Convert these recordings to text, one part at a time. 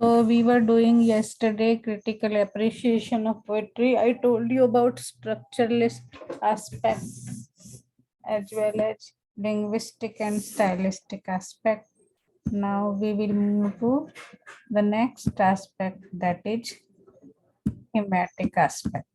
So we were doing yesterday critical appreciation of poetry. I told you about structuralist aspects as well as linguistic and stylistic aspect. Now we will move to the next aspect, that is thematic aspect.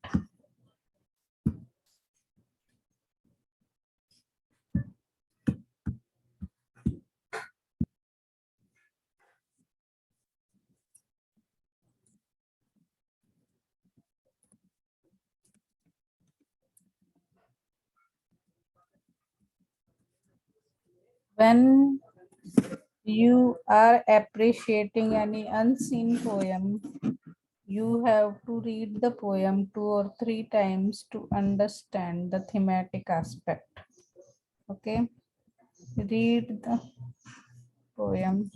When you are appreciating any unseen poem, you have to read the poem 2 or 3 times to understand the thematic aspect. Okay, read the poem.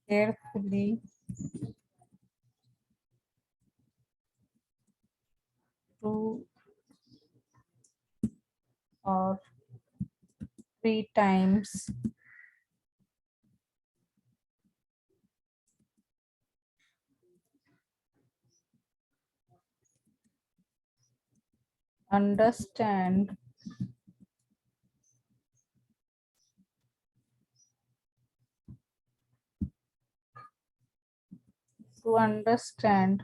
Carefully two or 3 times. Understand to understand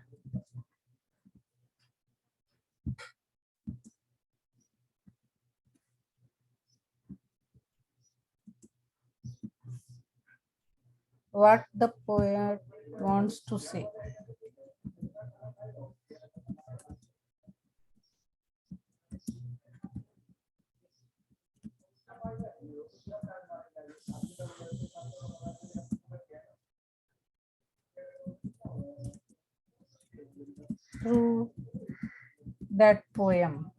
what the poet wants to say. Through that poem.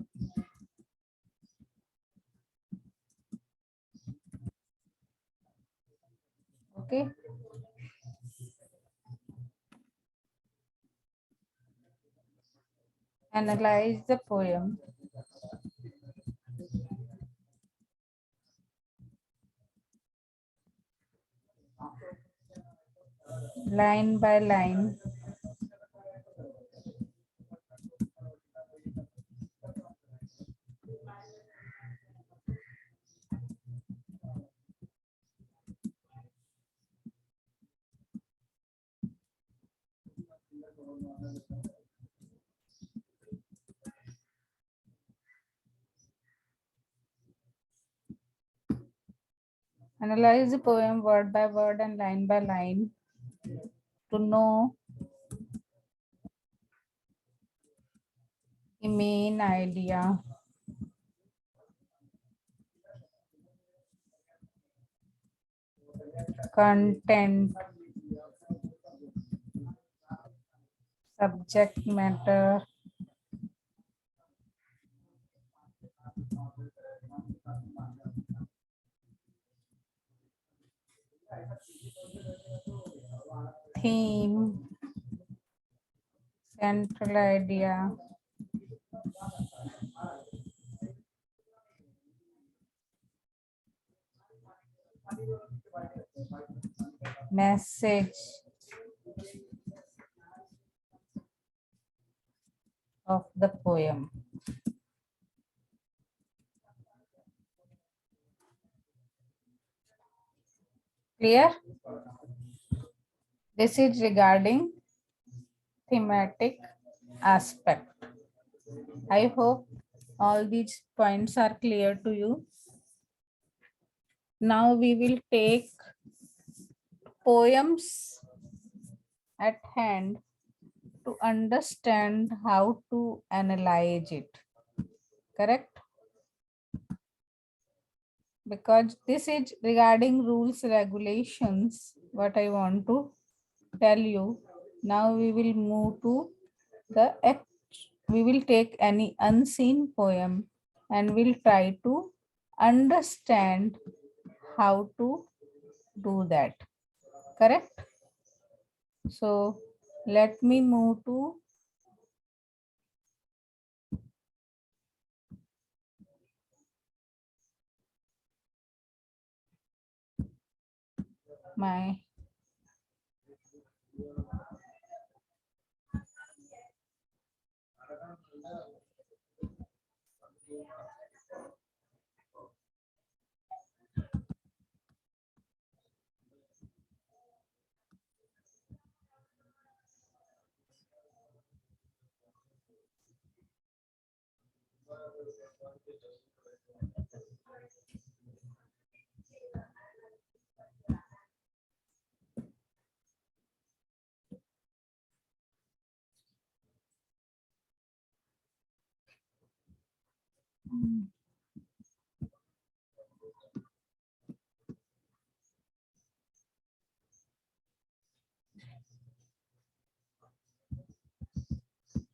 Okay. Analyze the poem line by line. Analyze the poem word by word and line by line to know the main idea, content, subject matter, theme, central idea, message of the poem. Clear? This is regarding thematic aspect. I hope all these points are clear to you. Now we will take poems at hand to understand how to analyze it. Correct? Because this is regarding rules, regulations, what I want to tell you. Now we will move to the we will take any unseen poem and we'll try to understand how to do that. Correct? So Let me move to my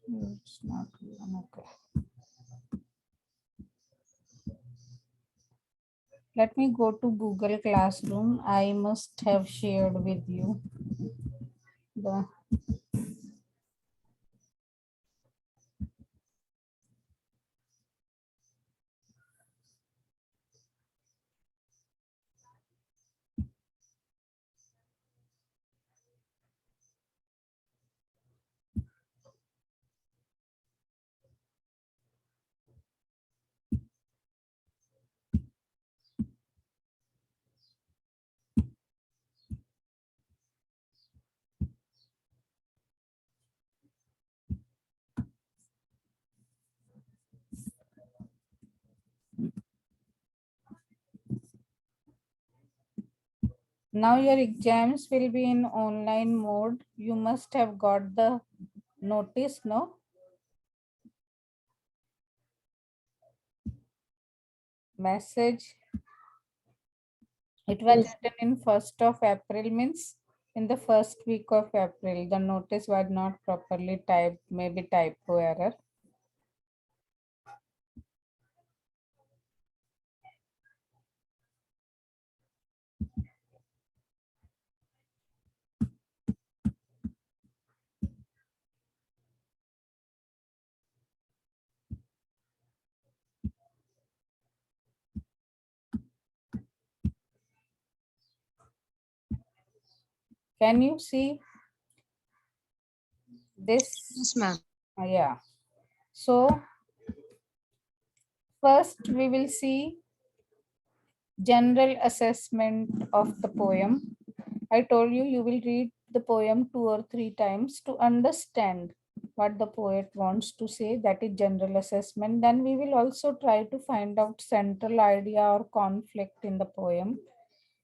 it's not okay. Let me go to Google Classroom. I must have shared with you the now your exams will be in online mode. You must have got the notice, no? Message. It was Yes. written in 1st of April, means in the first week of April. The notice was not properly typed, maybe typo error. Can you see this? Yes, ma'am. Yeah. So first we will see general assessment of the poem. I told you you will read the poem 2 or 3 times to understand what the poet wants to say. That is general assessment. Then we will also try to find out central idea or conflict in the poem,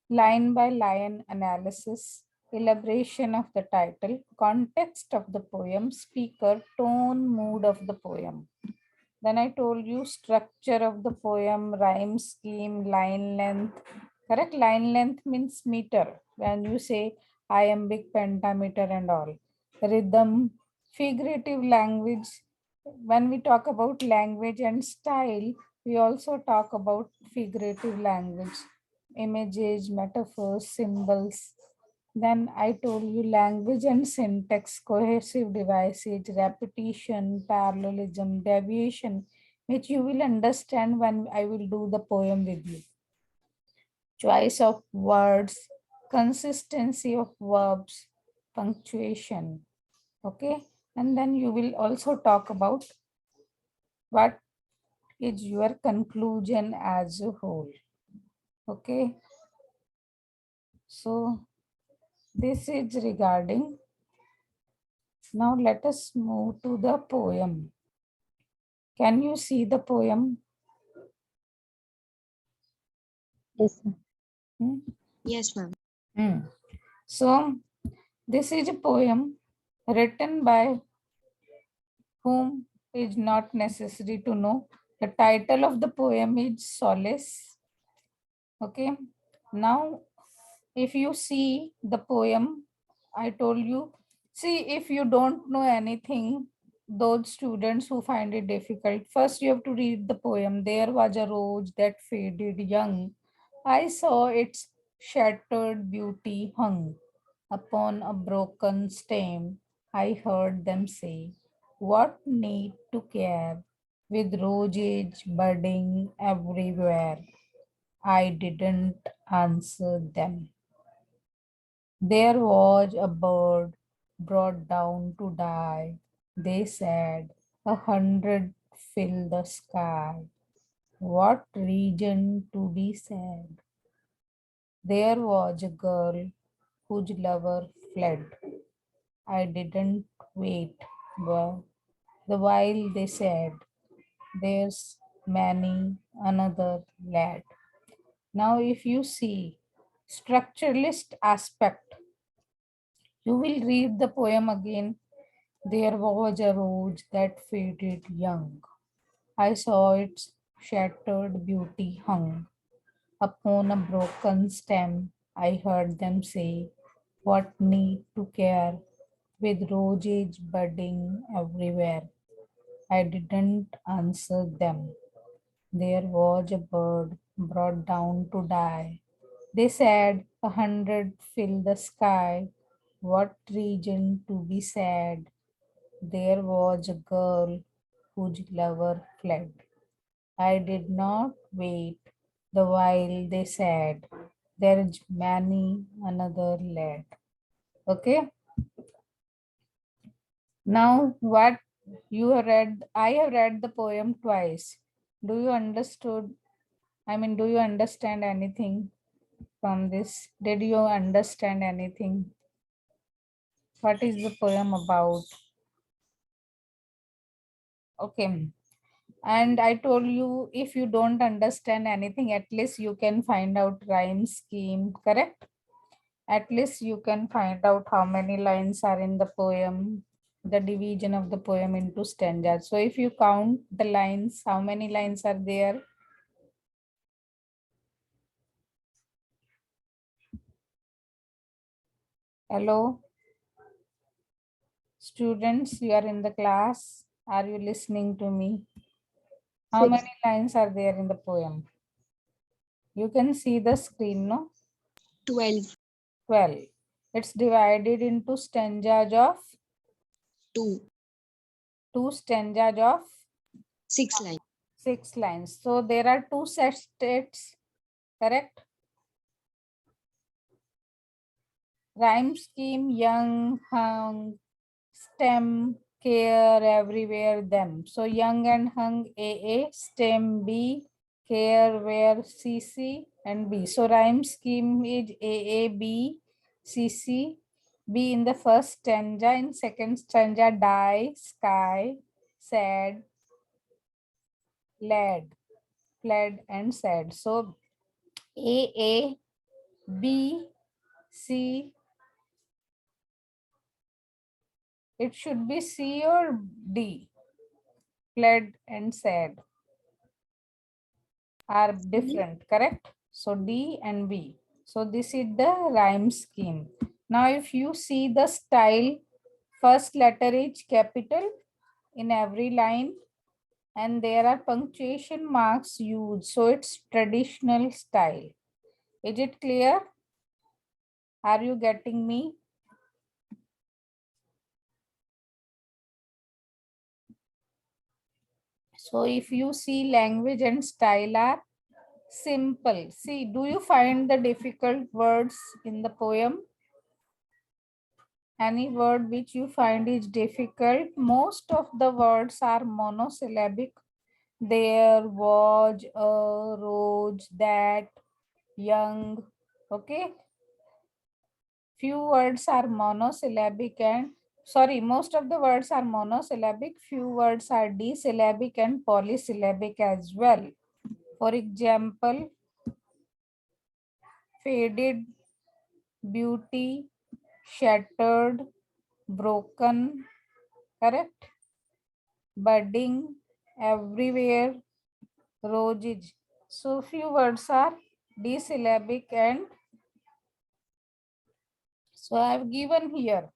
line by line analysis, elaboration of the title, context of the poem, speaker, tone, mood of the poem. Then I told you structure of the poem, rhyme scheme, line length. Correct? Line length means meter. When you say iambic, pentameter and all. Rhythm, figurative language. When we talk about language and style, we also talk about figurative language. Images, metaphors, symbols. Then I told you language and syntax, cohesive devices, repetition, parallelism, deviation, which you will understand when I will do the poem with you. Choice of words, consistency of verbs, punctuation. Okay. And then you will also talk about what is your conclusion as a whole. Okay. So this is regarding. Now let us move to the poem. Can you see the poem? Yes, ma'am. Hmm? Yes, ma'am. Hmm. So this is a poem written by whom is not necessary to know. The title of the poem is Solace. Okay. Now, if you see the poem, I told you, see if you don't know anything, those students who find it difficult, first you have to read the poem. There was a rose that faded young. I saw its shattered beauty hung upon a broken stem. I heard them say, what need to care with roses budding everywhere? I didn't answer them. There was a bird brought down to die. They said, 100 fill the sky. What reason to be sad? There was a girl whose lover fled. I didn't wait, but the while they said, there's many another lad. Now, if you see structuralist aspect, you will read the poem again. There was a rose that faded young. I saw its shattered beauty hung upon a broken stem. I heard them say, what need to care with roses budding everywhere? I didn't answer them. There was a bird brought down to die. They said, 100 fill the sky. What reason to be sad? There was a girl whose lover fled. I did not wait the while they said, there's many another lad. Okay. Now what you have read, I have read the poem twice. Do you understood? Do you understand anything from this? Did you understand anything? What is the poem about? Okay. And I told you, if you don't understand anything, at least you can find out rhyme scheme, correct? At least you can find out how many lines are in the poem, the division of the poem into stanzas. So if you count the lines, how many lines are there? Hello, students, you are in the class. Are you listening to me? How 6. many lines are there in the poem? You can see the screen, no? 12. 12. It's divided into stanzas of 2. two stanzas of 6 lines. 6 lines. So there are two set states, correct? Rhyme scheme, young, hung, stem, care, everywhere, them. So young and hung, AA, stem, B, care, where, CC, and B. So rhyme scheme is AA, B, CC, B in the first stanza, in second stanza, die, sky, sad, lad, fled, and sad. So AA, B, C, it should be C or D, fled and sad are different, correct? So D and B. So this is the rhyme scheme. Now if you see the style, first letter is capital in every line and there are punctuation marks used. So it's traditional style. Is it clear? Are you getting me? So if you see language and style are simple. See, do you find the difficult words in the poem? Any word which you find is difficult? Most of the words are monosyllabic. There, was, a, rose, that, young. Okay. Few words are monosyllabic and most of the words are monosyllabic. Few words are disyllabic and polysyllabic as well. For example, faded, beauty, shattered, broken, correct? Budding, everywhere, roses. So few words are disyllabic and so I have given here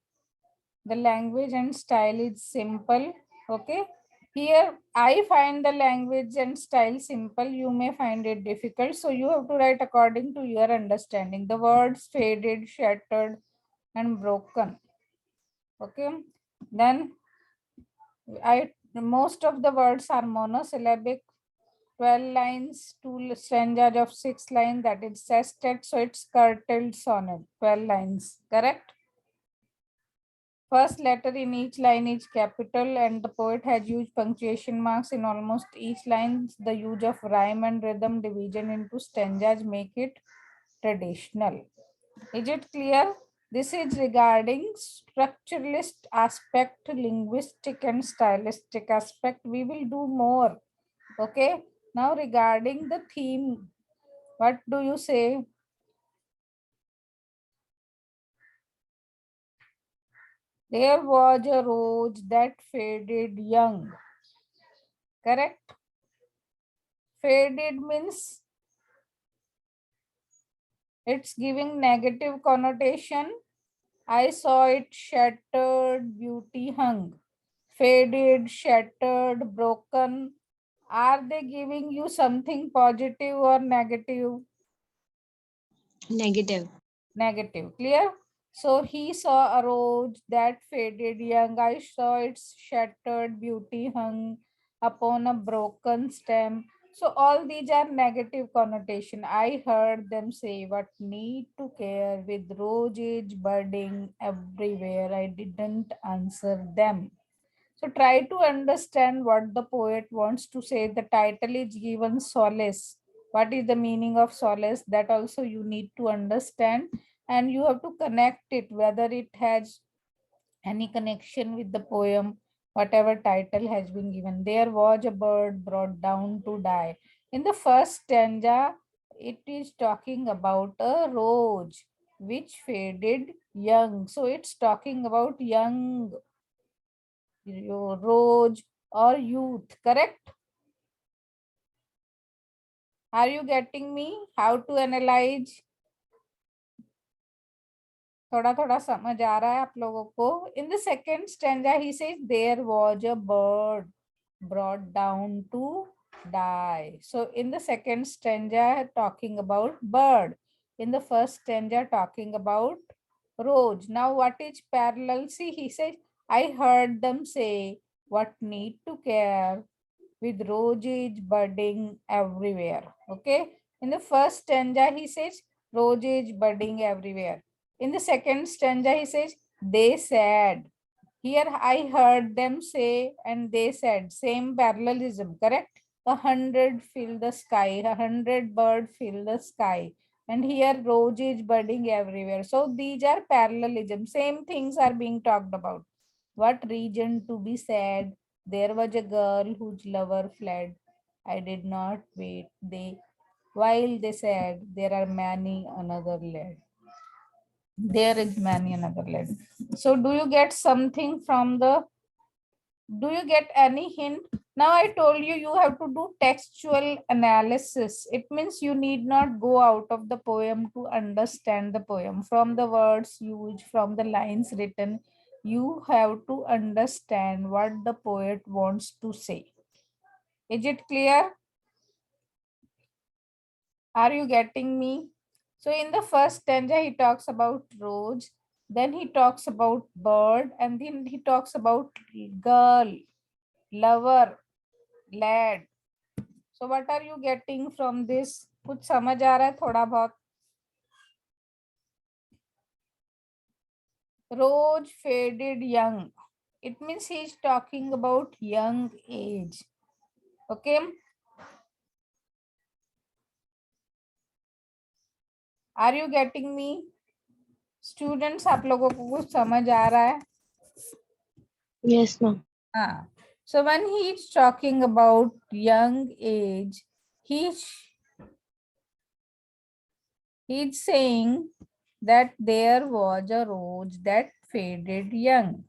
the language and style is simple. Okay. Here I find the language and style simple. You may find it difficult. So you have to write according to your understanding. The words faded, shattered, and broken. Okay. Then most of the words are monosyllabic. 12 lines, 2 stanzas of 6 lines, that is sestet, so it's curtailed sonnet, 12 lines, correct? First letter in each line is capital and the poet has used punctuation marks in almost each line. The use of rhyme and rhythm division into stanzas make it traditional. Is it clear? This is regarding structuralist aspect, linguistic and stylistic aspect. We will do more. Okay. Now regarding the theme, what do you say? There was a rose that faded young. Correct? Faded means it's giving negative connotation. I saw it shattered, beauty hung. Faded, shattered, broken. Are they giving you something positive or negative? Negative. Negative. Clear? So he saw a rose that faded young. I saw its shattered beauty hung upon a broken stem. So all these are negative connotation. I heard them say, what need to care with roses budding everywhere. I didn't answer them. So try to understand what the poet wants to say. The title is given Solace. What is the meaning of solace? That also you need to understand and you have to connect it, whether it has any connection with the poem, whatever title has been given. There was a bird brought down to die. In the first stanza, it is talking about a rose which faded young. So it's talking about young rose or youth, correct? Are you getting me? How to analyze? थोड़ा थोड़ा समझ आ रहा है आप लोगों को? In the second stanza, he says there was a bird brought down to die. So in the second stanza, talking about bird. In the first stanza, talking about rose. Now what is parallel? See, he says, I heard them say, what need to care with roses budding everywhere. Okay. In the first stanza, he says, roses budding everywhere. In the second stanza, he says, they said. Here I heard them say and they said. Same parallelism, correct? 100 fill the sky, 100 bird fill the sky. And here roses budding everywhere. So these are parallelism. Same things are being talked about. What reason to be sad? There was a girl whose lover fled. I did not wait. While they said, there are many another lad. There is many another lad. So do you get something from do you get any hint? Now I told you, you have to do textual analysis. It means you need not go out of the poem to understand the poem. From the words used, from the lines written, you have to understand what the poet wants to say. Is it clear? Are you getting me? So in the first stanza, he talks about rose, then he talks about bird, and then he talks about girl, lover, lad. So what are you getting from this? कुछ समझ आ रहा है थोड़ा बहुत? Rose faded young. It means he is talking about young age. Okay. Are you getting me? Students, आप लोगों को कुछ समझ आ रहा है? Yes, ma'am. So when he is talking about young age, he's saying that there was a rose that faded young.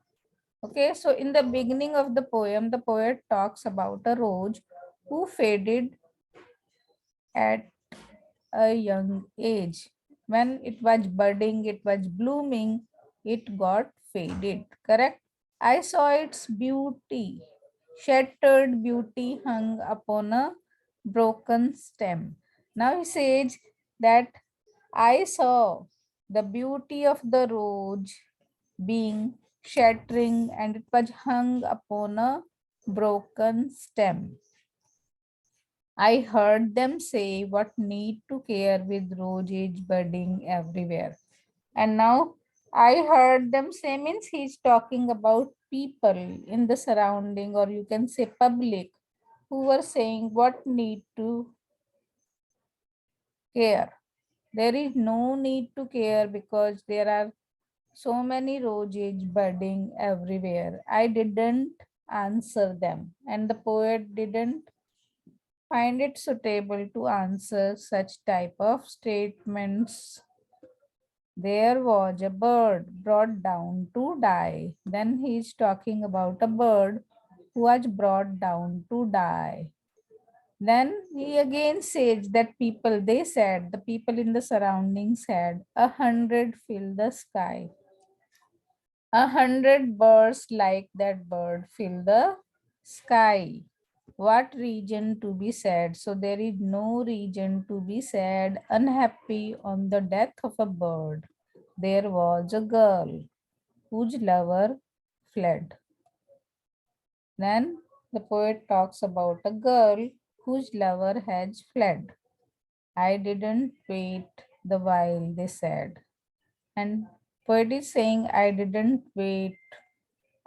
Okay, so in the beginning of the poem, the poet talks about a rose who faded at a young age. When it was budding, it was blooming, it got faded, correct? I saw its beauty, shattered beauty hung upon a broken stem. Now he says that I saw the beauty of the rose being shattering, and it was hung upon a broken stem. I heard them say what need to care with roses budding everywhere. And now I heard them say means he's talking about people in the surrounding, or you can say public, who were saying what need to care. There is no need to care because there are so many roses budding everywhere. I didn't answer them, and the poet didn't find it suitable to answer such type of statements. There was a bird brought down to die. Then he is talking about a bird who was brought down to die. Then he again says that people, they said, the people in the surroundings said, 100 fill the sky. 100 birds like that bird fill the sky. What reason to be sad? So there is no reason to be sad, unhappy on the death of a bird. There was a girl whose lover fled. Then the poet talks about a girl whose lover has fled. I didn't wait the while, they said. And poet is saying, I didn't wait.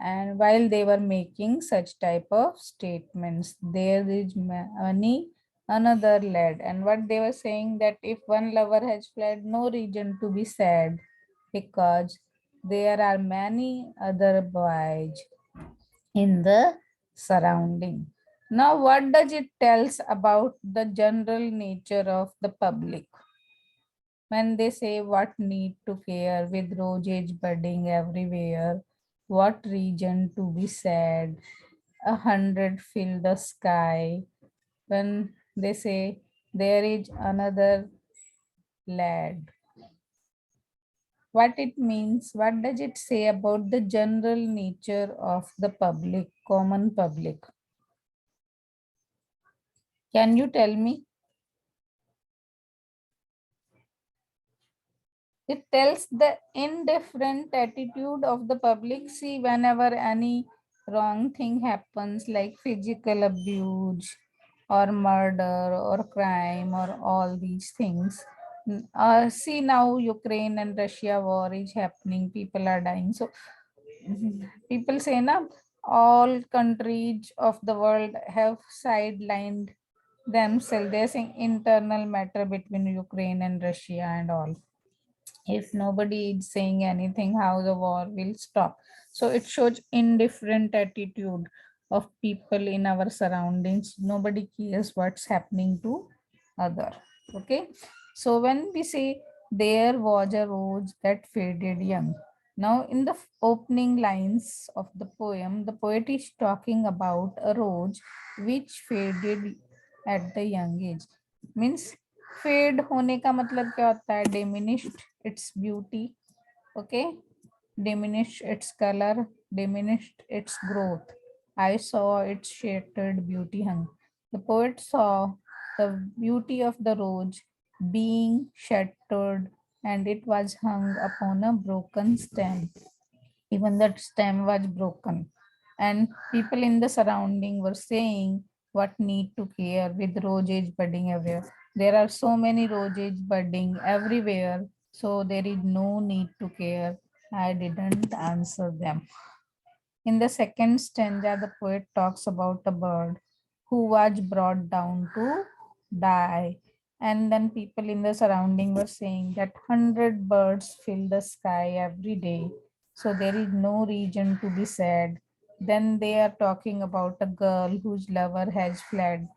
And while they were making such type of statements, there is many another led. And what they were saying, that if one lover has fled, no reason to be sad, because there are many other boys in the surrounding. Now, what does it tells about the general nature of the public? When they say what need to care with roses budding everywhere, what reason to be sad, 100 fill the sky. When they say there is another lad, what it means, what does it say about the general nature of the public, common public? Can you tell me? It tells the indifferent attitude of the public. See, whenever any wrong thing happens, like physical abuse or murder or crime or all these things. See, now Ukraine and Russia war is happening, people are dying. So people say na, all countries of the world have sidelined themselves. They're saying internal matter between Ukraine and Russia and all. If nobody is saying anything, how the war will stop? So it shows indifferent attitude of people in our surroundings. Nobody cares what's happening to other. Okay, so when we say there was a rose that faded young, now in the opening lines of the poem, the poet is talking about a rose which faded at the young age. Means fade होने का मतलब क्या होता है? Diminished its beauty. Okay, diminished its color, diminished its growth. I saw its shattered beauty hung. The poet saw the beauty of the rose being shattered, and it was hung upon a broken stem. Even that stem was broken, and people in the surrounding were saying what need to care with roses budding everywhere. There are so many roses budding everywhere, so there is no need to care. I didn't answer them. In the second stanza, the poet talks about a bird who was brought down to die. And then people in the surrounding were saying that 100 birds fill the sky every day. So there is no reason to be sad. Then they are talking about a girl whose lover has fled.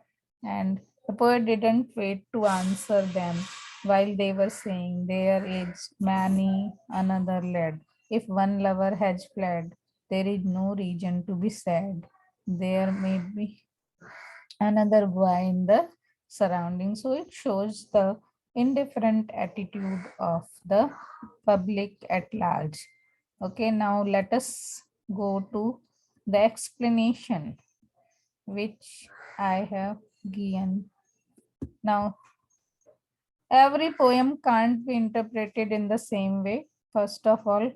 And the poet didn't wait to answer them while they were saying there is many another led. If one lover has fled, there is no reason to be sad. There may be another boy in the surrounding. So it shows the indifferent attitude of the public at large. Okay, now let us go to the explanation which I have given. Now, every poem can't be interpreted in the same way. First of all,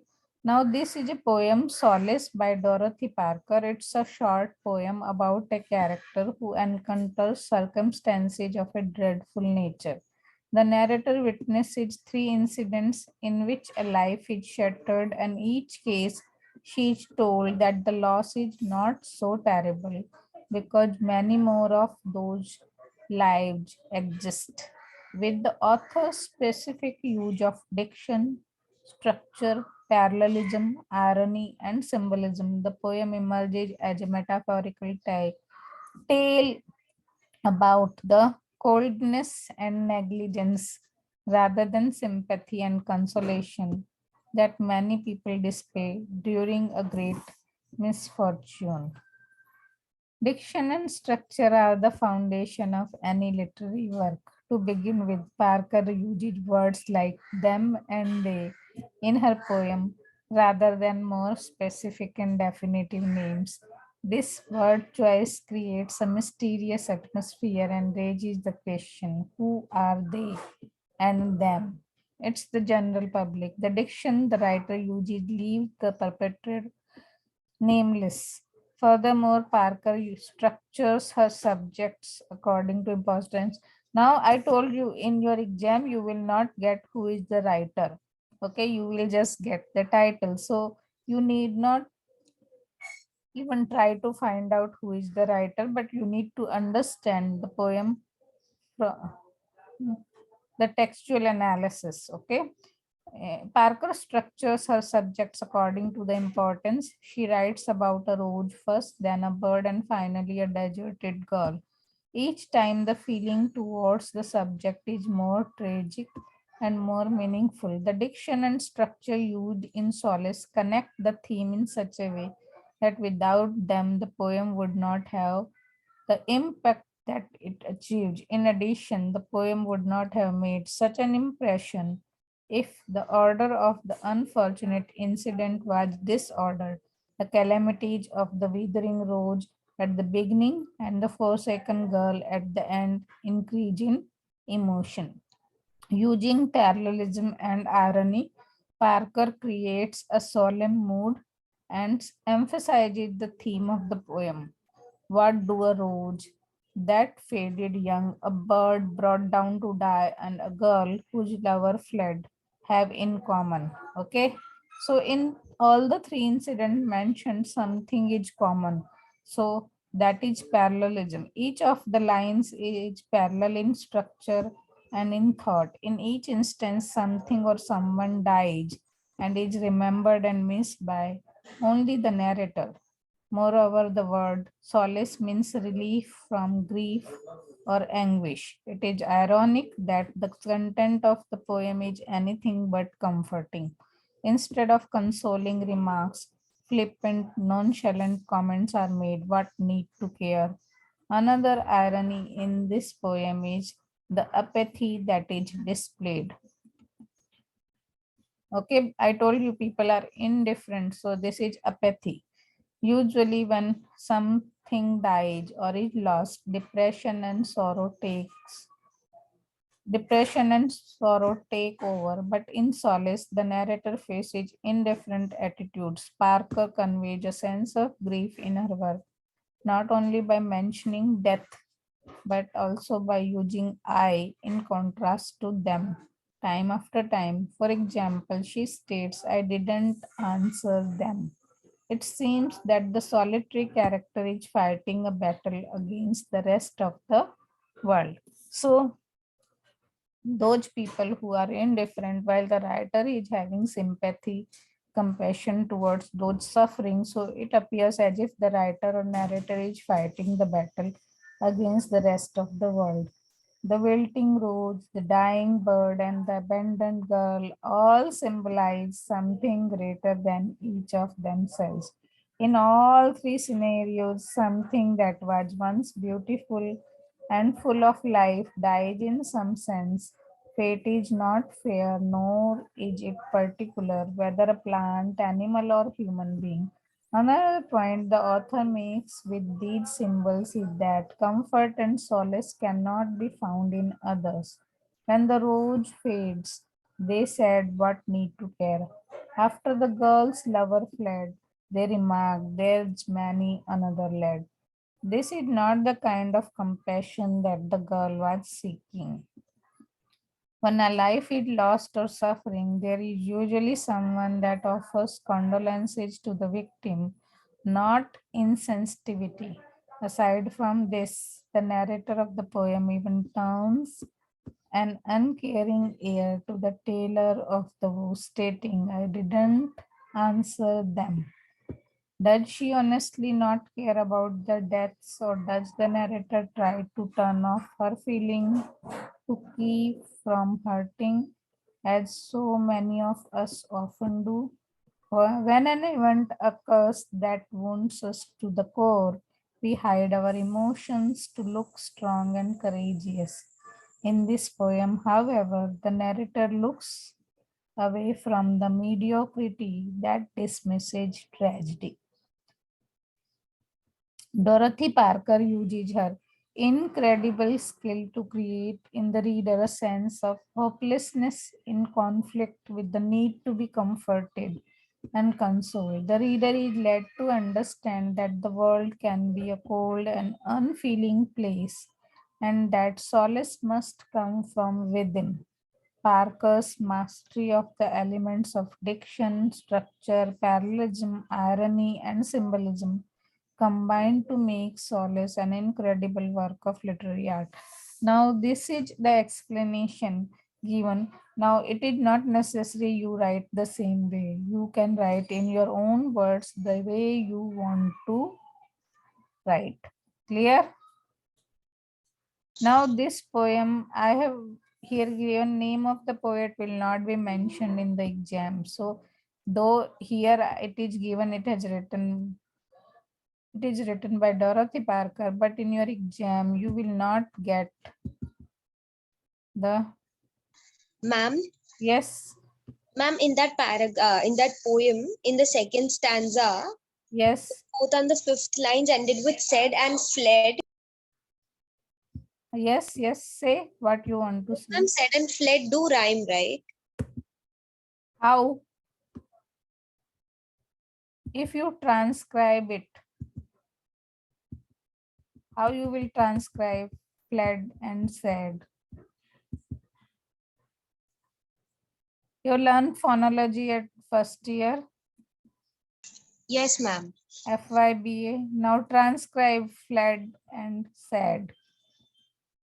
Now, this is a poem Solace by Dorothy Parker. It's a short poem about a character who encounters circumstances of a dreadful nature. The narrator witnesses three incidents in which a life is shattered, and each case she is told that the loss is not so terrible because many more of those lives exist. With the author's specific use of diction, structure, parallelism, irony, and symbolism, the poem emerges as a metaphorical tale about the coldness and negligence rather than sympathy and consolation that many people display during a great misfortune. Diction and structure are the foundation of any literary work. To begin with, Parker uses words like them and they in her poem rather than more specific and definitive names. This word choice creates a mysterious atmosphere and raises the question who are they and them? It's the general public. The diction the writer uses leaves the perpetrator nameless. Furthermore, Parker structures her subjects according to importance. Now, I told you in your exam, you will not get who is the writer. Okay, you will just get the title. So, you need not even try to find out who is the writer, but you need to understand the poem from the textual analysis. Okay. Parker structures her subjects according to the importance. She writes about a rose first, then a bird, and finally a deserted girl. Each time, the feeling towards the subject is more tragic and more meaningful. The diction and structure used in Solace connect the theme in such a way that without them, the poem would not have the impact that it achieved. In addition, the poem would not have made such an impression if the order of the unfortunate incident was disordered. The calamities of the withering rose at the beginning and the forsaken girl at the end increase in emotion. Using parallelism and irony, Parker creates a solemn mood and emphasizes the theme of the poem. What do a rose that faded young, a bird brought down to die, and a girl whose lover fled have in common? Okay, so in all the three incidents mentioned, something is common. So that is parallelism. Each of the lines is parallel in structure and in thought. In each instance, something or someone dies and is remembered and missed by only the narrator. Moreover, the word solace means relief from grief or anguish. It is ironic that the content of the poem is anything but comforting. Instead of consoling remarks, flippant, nonchalant comments are made. What need to care? Another irony in this poem is the apathy that is displayed. Okay, I told you people are indifferent, so this is apathy. Usually, when something dies or is lost, depression and sorrow take over. But in Solace, the narrator faces indifferent attitudes. Parker conveys a sense of grief in her work, not only by mentioning death, but also by using I in contrast to them time after time. For example, she states, I didn't answer them. It seems that the solitary character is fighting a battle against the rest of the world. So, those people who are indifferent, while the writer is having sympathy, compassion towards those suffering, so it appears as if the writer or narrator is fighting the battle against the rest of the world. The wilting rose, the dying bird, and the abandoned girl all symbolize something greater than each of themselves. In all three scenarios, something that was once beautiful and full of life died in some sense. Fate is not fair, nor is it particular, whether a plant, animal, or human being. Another point the author makes with these symbols is that comfort and solace cannot be found in others. When the rose fades, they said what need to care. After the girl's lover fled, they remarked, "There's many another lad." This is not the kind of compassion that the girl was seeking. When a life is lost or suffering, there is usually someone that offers condolences to the victim, not insensitivity. Aside from this, the narrator of the poem even turns an uncaring ear to the tailor of the woe, stating, "I didn't answer them." Does she honestly not care about the deaths, or does the narrator try to turn off her feeling to keep from hurting, as so many of us often do? When an event occurs that wounds us to the core, we hide our emotions to look strong and courageous. In this poem, however, the narrator looks away from the mediocrity that dismisses tragedy. Dorothy Parker uses her incredible skill to create in the reader a sense of hopelessness in conflict with the need to be comforted and consoled. The reader is led to understand that the world can be a cold and unfeeling place, and that solace must come from within. Parker's mastery of the elements of diction, structure, parallelism, irony, and symbolism combined to make Solace an incredible work of literary art. Now, this is the explanation given. Now, it is not necessary you write the same way. You can write in your own words the way you want to write. Clear? Now, this poem, I have here given name of the poet will not be mentioned in the exam. So, though here it is given, it is written by Dorothy Parker, but in your exam, you will not get the, Ma'am, yes, in that in that poem, in the second stanza, yes, both on the fifth lines ended with said and fled. yes, say what you want to say. Ma'am, said and fled do rhyme, right? How? If you transcribe it, how you will transcribe fled and said? You learn phonology at first year, Yes, ma'am. FYBA. Now transcribe fled and said.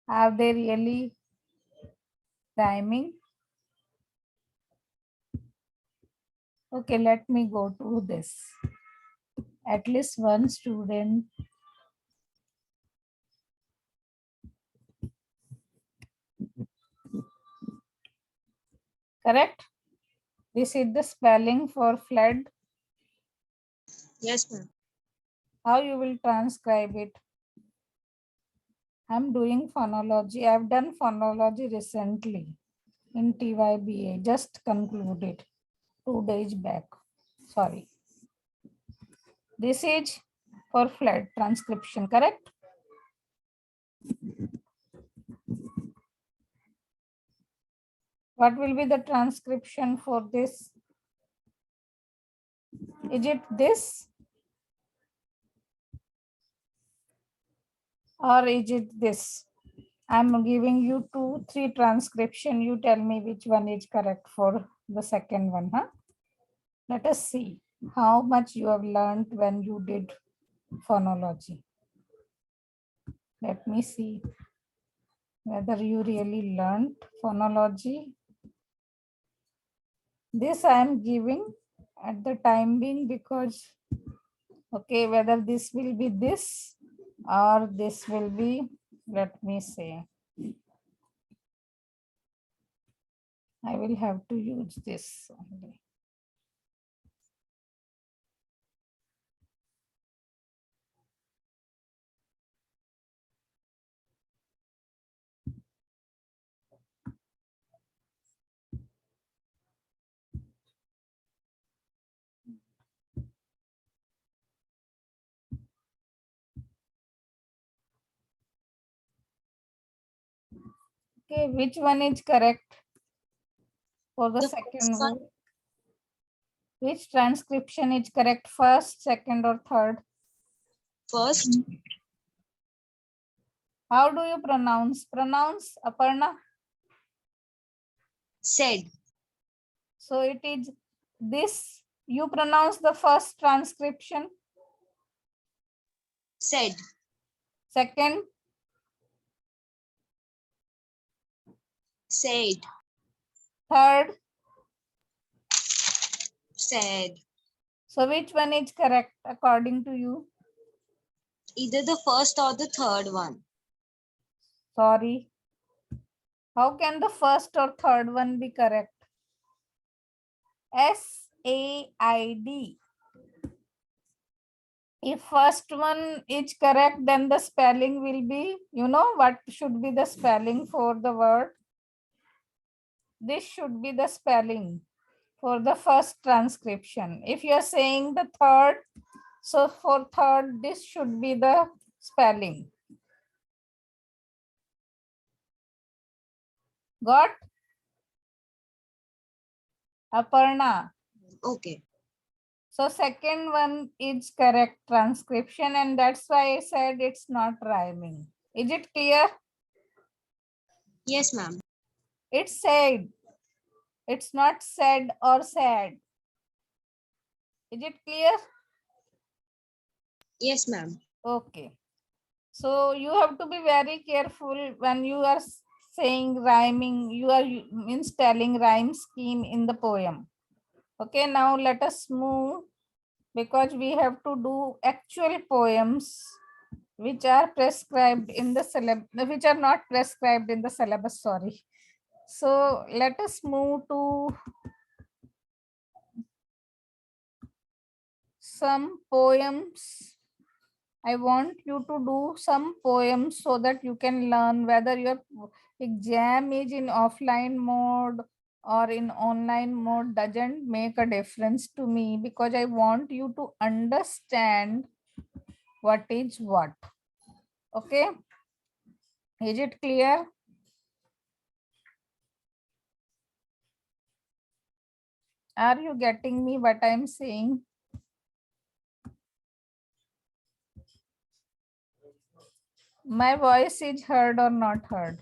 Are they really rhyming? Okay, let me go to this. At least one student. Correct? This is the spelling for fled. Yes, ma'am. How you will transcribe it? I'm doing phonology. I've done phonology recently in TYBA. Just concluded 2 days back. Sorry. This is for fled transcription, correct? What will be the transcription for this? Is it this? Or is it this? I'm giving you 2, 3 transcription. You tell me which one is correct for the second one. Huh? Let us see how much you have learned when you did phonology. Let me see whether you really learned phonology. This I am giving at the time being because, okay, whether this will be this or this will be, let me say, I will have to use this only. Okay, which one is correct for the The first second one, one? Which transcription is correct? First, second, or third? First, How do you pronounce? Pronounce, Aparna. said. So it is this. You pronounce the first transcription. Said. Second, Said. third. Said. So which one is correct according to you? Either the first or the third one. Sorry. How can the first or third one be correct? S-A-I-D. If first one is correct, then the spelling will be, you know what should be the spelling for the word? This should be the spelling for the first transcription. If you are saying the third, so for third, this should be the spelling. Got? Aparna. Okay. So second one is correct transcription, and that's why I said it's not rhyming. Is it clear? Yes, ma'am. It's said. It's not said or sad. Is it clear? Yes, ma'am. Okay. So you have to be very careful when you are saying rhyming, you are means telling rhyme scheme in the poem. Okay, now let us move because we have to do actual poems which are prescribed in the which are not prescribed in the syllabus, sorry. So let us move to some poems. I want you to do some poems so that you can learn whether your exam is in offline mode or in online mode doesn't make a difference to me, because I want you to understand what is what. Okay, is it clear? Are you getting me what I'm saying? My voice is heard or not heard?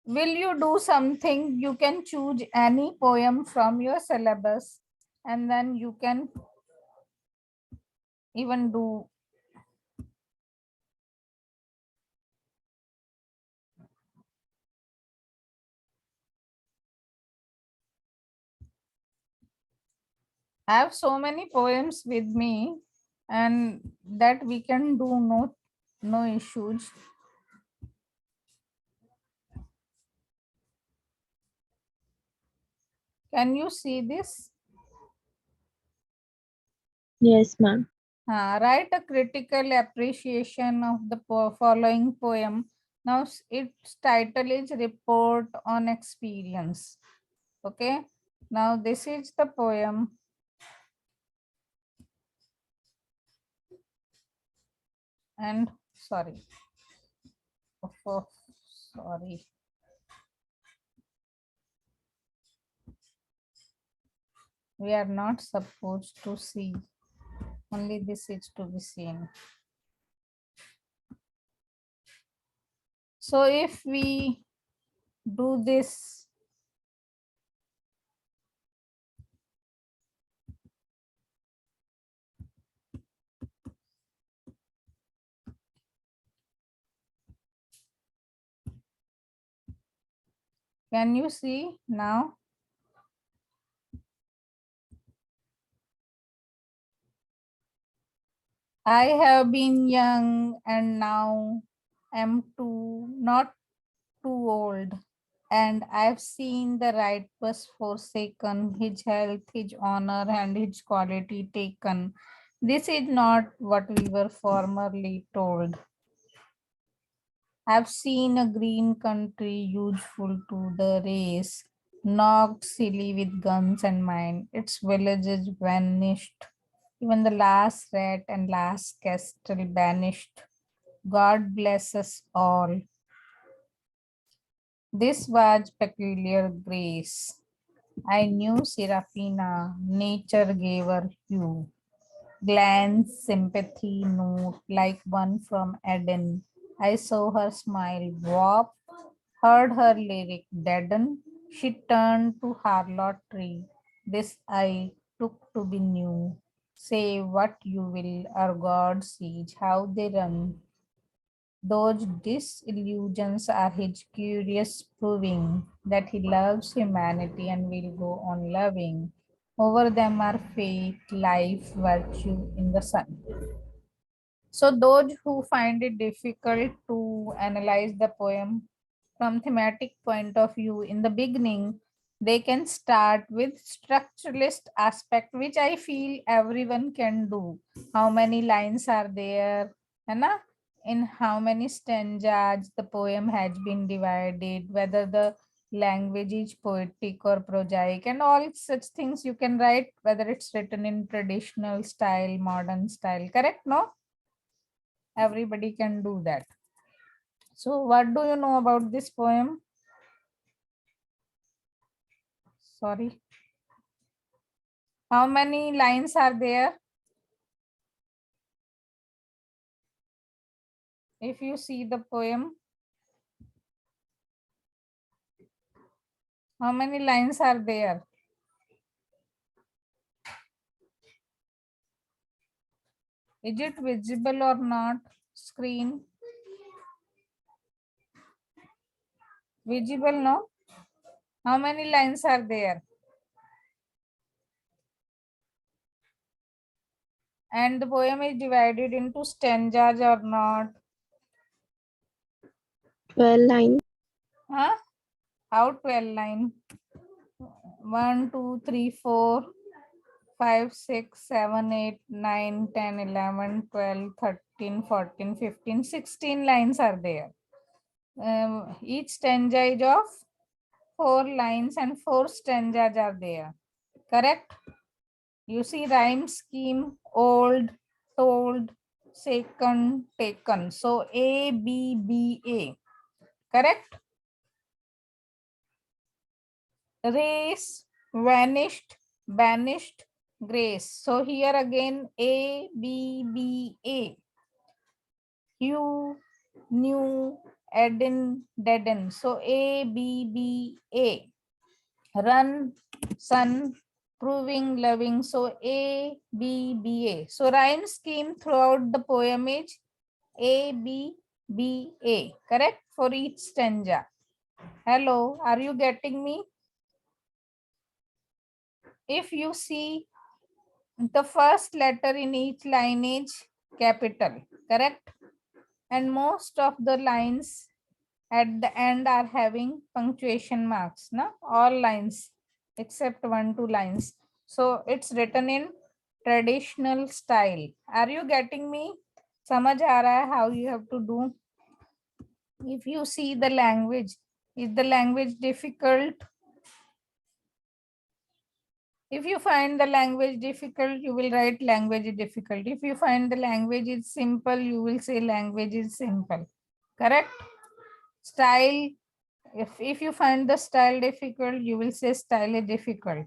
Will you do something? You can choose any poem from your syllabus and then you can even do. I have so many poems with me, and that we can do, no issues. Can you see this? Yes, ma'am. Write a critical appreciation of the following poem. Now its title is Report on Experience. Okay. Now this is the poem. And sorry. Oh, sorry. We are not supposed to see. Only this is to be seen. So if we do this, can you see now? I have been young and now am not too old. And I've seen the right was forsaken, his health, his honor, and his quality taken. This is not what we were formerly told. I've seen a green country useful to the race, knocked silly with guns and mine. Its villages vanished. Even the last rat and last castle banished. God bless us all. This was peculiar grace. I knew Serafina, nature gave her hue. Glance, sympathy, note, like one from Eden. I saw her smile warp, heard her lyric deaden. She turned to harlotry. This I took to be new. Say what you will, our gods siege, how they run. Those disillusions are his curious proving that he loves humanity and will go on loving. Over them are fate, life, virtue in the sun. So those who find it difficult to analyze the poem from thematic point of view in the beginning, they can start with structuralist aspect, which I feel everyone can do. How many lines are there? Hai, in how many stanzas the poem has been divided, whether the language is poetic or prosaic, and all such things you can write, whether it's written in traditional style, modern style, correct? No? Everybody can do that. So what do you know about this poem? Sorry. How many lines are there? If you see the poem, how many lines are there? Is it visible or not? Screen. Visible, no? How many lines are there? And the poem is divided into stanzas or not? 12 lines. Huh? How 12 line? 1, 2, 3, 4, 5, 6, 7, 8, 9, 10, 11, 12, 13, 14, 15, 16 lines are there. Each stanza is of 4 lines and 4 stanzas are there. Correct? You see rhyme scheme, old, told, second, taken. So A, B, B, A. Correct? Race, vanished, banished, grace. So here again A, B, B, A. Hue, new, Eden, deaden. So A, B, B, A. Run, sun, proving, loving. So A, B, B, A. So rhyme scheme throughout the poem is A, B, B, A. Correct? For each stanza. Hello, are you getting me? If you see the first letter in each line is capital, correct? And most of the lines at the end are having punctuation marks, na? All lines except 1, 2 lines. So it's written in traditional style. Are you getting me? Samajh aa raha hai how you have to do? If you see the language, is the language difficult? If you find the language difficult, you will write language is difficult. If you find the language is simple, you will say language is simple. Correct? Style, if you find the style difficult, you will say style is difficult.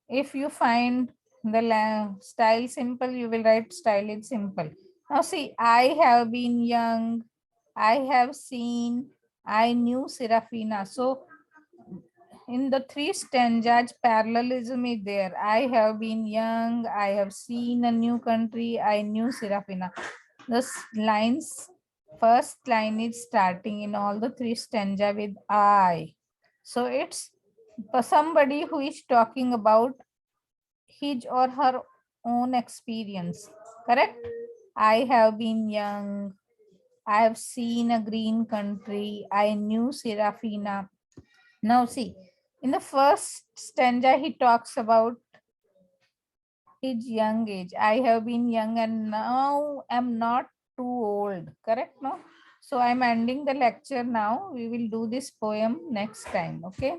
If you find the style simple, you will write style is simple. Now see, I have been young, I have seen, I knew Serafina. So in the 3 stanzas, parallelism is there. I have been young, I have seen a new country, I knew Serafina. The lines, first line is starting in all the 3 stanza with I. So it's for somebody who is talking about his or her own experience. Correct? I have been young, I have seen a green country, I knew Serafina. Now see, in the first stanza, he talks about his young age. I have been young and now am not too old. Correct? No? So I'm ending the lecture now. We will do this poem next time. Okay.